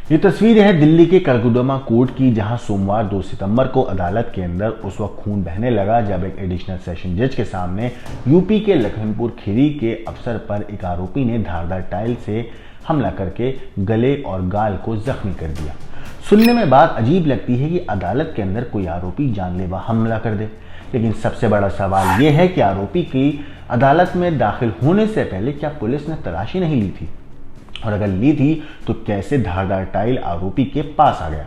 ये तस्वीर है दिल्ली के करकुडमा कोर्ट की, जहां सोमवार 2 सितंबर को अदालत के अंदर उस वक्त खून बहने लगा जब एक एडिशनल सेशन जज के सामने यूपी के लखीमपुर खीरी के अफसर पर एक आरोपी ने धारदार टाइल से हमला करके गले और गाल को जख्मी कर दिया। सुनने में बात अजीब लगती है कि अदालत के अंदर कोई आरोपी जानलेवा हमला कर दे, लेकिन सबसे बड़ा सवाल यह है कि आरोपी की अदालत में दाखिल होने से पहले क्या पुलिस ने तलाशी नहीं ली थी, और अगर ली थी तो कैसे धारदार टाइल आरोपी के पास आ गया।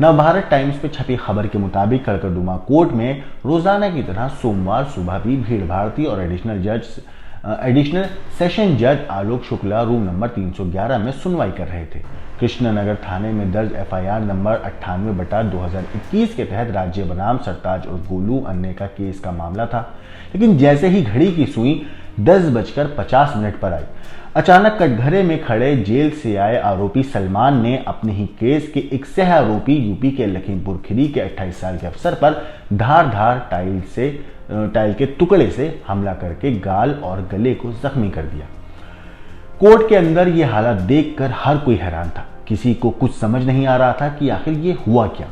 नवभारत टाइम्स में छपी खबर के मुताबिक करकुडमा कोर्ट में रोजाना की तरह सोमवार सुबह भी भीड़ भाड़ थी और एडिशनल सेशन जज आलोक शुक्ला रूम नंबर 311 में सुनवाई कर रहे थे। कृष्णनगर थाने में दर्ज एफआईआर नंबर 98/2021 के तहत राज्य बनाम सरताज और गोलू अन्य का केस का मामला था। लेकिन जैसे ही घड़ी की सुई 10:50 पर आई, अचानक कटघरे में खड़े जेल से आए आरोपी सलमान ने अपने ही केस के एक सह आरोपी यूपी के लखीमपुर खीरी के 28 साल के अफसर पर धारदार टाइल के टुकड़े से हमला करके गाल और गले को जख्मी कर दिया। कोर्ट के अंदर यह हालत देखकर हर कोई हैरान था। किसी को कुछ समझ नहीं आ रहा था कि आखिर ये हुआ क्या।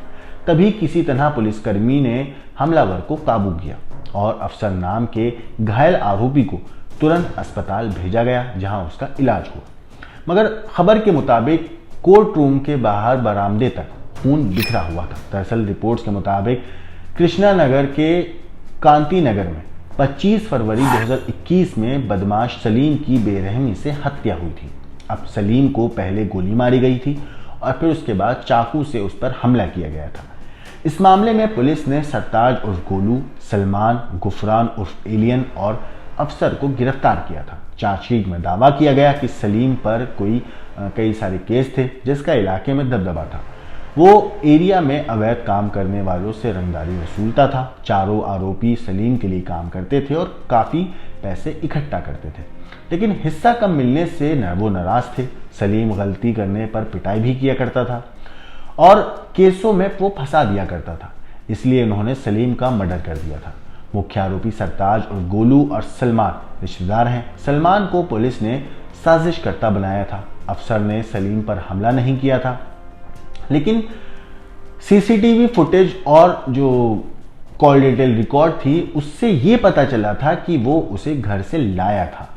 तभी किसी तरह पुलिसकर्मी ने हमलावर को काबू किया और अफसर नाम के घायल आरोपी को तुरंत अस्पताल भेजा गया, जहां उसका इलाज हुआ। मगर खबर के मुताबिक कोर्ट रूम के बाहर बरामदे तक खून बिखरा हुआ था। दरअसल रिपोर्ट्स के मुताबिक कृष्णानगर के कांति नगर में 25 फरवरी 2021 में बदमाश सलीम की बेरहमी से हत्या हुई थी। अब सलीम को पहले गोली मारी गई थी और फिर उसके बाद चाकू से उस पर हमला किया गया था। इस मामले में पुलिस ने सरताज उर्फ गोलू, सलमान, गुफरान उर्फ एलियन और अफसर को गिरफ्तार किया था। चार्जशीट में दावा किया गया कि सलीम पर कई सारे केस थे, जिसका इलाके में दबदबा था। वो एरिया में अवैध काम करने वालों से रंगदारी वसूलता था। चारों आरोपी सलीम के लिए काम करते थे और काफ़ी पैसे इकट्ठा करते थे, लेकिन हिस्सा कम मिलने से वो नाराज थे। सलीम गलती करने पर पिटाई भी किया करता था और केसों में वो फंसा दिया करता था, इसलिए उन्होंने सलीम का मर्डर कर दिया था। मुख्य आरोपी सरताज और गोलू और सलमान रिश्तेदार हैं। सलमान को पुलिस ने साजिश करता बनाया था। अफसर ने सलीम पर हमला नहीं किया था, लेकिन सीसीटीवी फुटेज और जो कॉल डिटेल रिकॉर्ड थी उससे ये पता चला था कि वो उसे घर से लाया था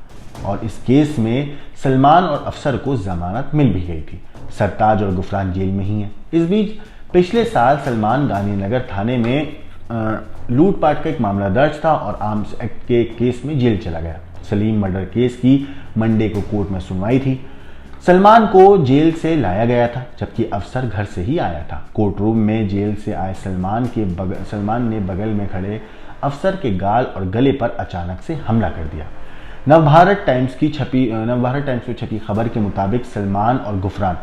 और इस केस में सलमान और अफसर को जमानत मिल भी गई थी। सरताज और गुफरान जेल में ही है। इस बीच पिछले साल सलमान गांधीनगर थाने में लूटपाट का एक मामला दर्ज था और आर्म्स एक्ट के केस में जेल चला गया। सलीम मर्डर केस की मंडे को कोर्ट में सुनवाई थी। सलमान को जेल से लाया गया था, जबकि अफसर घर से ही आया था। कोर्ट रूम में जेल से आए सलमान ने बगल में खड़े अफसर के गाल और गले पर अचानक से हमला कर दिया। नवभारत टाइम्स में छपी खबर के मुताबिक सलमान और गुफरान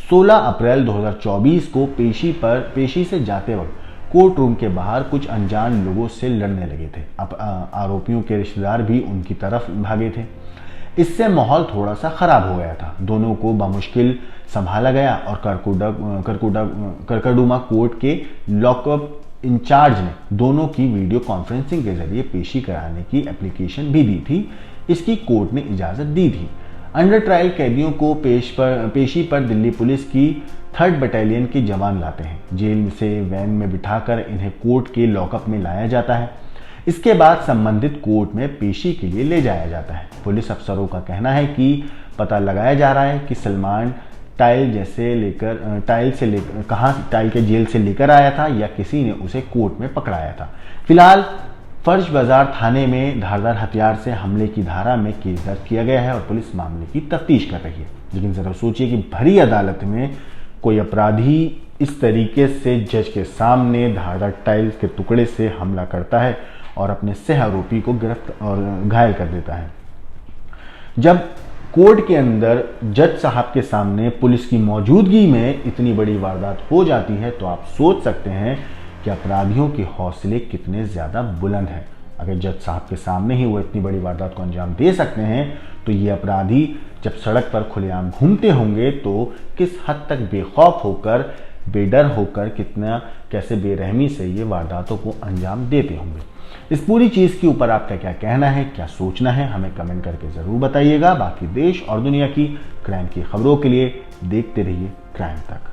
16 अप्रैल 2024 को पेशी से जाते वक्त कोर्ट रूम के बाहर कुछ अनजान लोगों से लड़ने लगे थे। अब आरोपियों के रिश्तेदार भी उनकी तरफ भागे थे। इससे माहौल थोड़ा सा खराब हो गया था। दोनों को बमुश्किल संभाला गया और करकुडमा कोर्ट के लॉकअप इंचार्ज ने दोनों की वीडियो कॉन्फ्रेंसिंग के जरिए पेशी कराने की एप्लीकेशन भी दी थी। इसकी कोर्ट ने इजाजत दी थी। अंडर ट्रायल कैदियों को पेशी पर दिल्ली पुलिस की 3rd बटालियन के जवान लाते हैं। जेल से वैन में बिठाकर इन्हें कोर्ट के लॉकअप में लाया जाता है। इसके बाद संबंधित कोर्ट में पेशी के लिए ले जाया जाता है। पुलिस अफसरों का कहना है कि पता लगाया जा रहा है कि सलमान टाइल के जेल से लेकर आया था या किसी ने उसे कोर्ट में पकड़ाया था। फिलहाल फर्श बाजार थाने में धारदार हथियार से हमले की धारा में केस दर्ज किया गया है और पुलिस मामले की तफ्तीश कर रही है। लेकिन जरा सोचिए कि भरी अदालत में कोई अपराधी इस तरीके से जज के सामने धारदार टाइल के टुकड़े से हमला करता है और अपने सह आरोपी को गिरफ्तार और घायल कर देता है। जब कोर्ट के अंदर जज साहब के सामने पुलिस की मौजूदगी में इतनी बड़ी वारदात हो जाती है तो आप सोच सकते हैं कि अपराधियों के हौसले कितने ज़्यादा बुलंद हैं। अगर जज साहब के सामने ही वो इतनी बड़ी वारदात को अंजाम दे सकते हैं तो ये अपराधी जब सड़क पर खुलेआम घूमते होंगे तो किस हद तक बेखौफ होकर बेडर होकर कितना कैसे बेरहमी से ये वारदातों को अंजाम देते होंगे। इस पूरी चीज़ के ऊपर आपका क्या कहना है, क्या सोचना है, हमें कमेंट करके ज़रूर बताइएगा। बाकी देश और दुनिया की क्राइम की खबरों के लिए देखते रहिए क्राइम तक।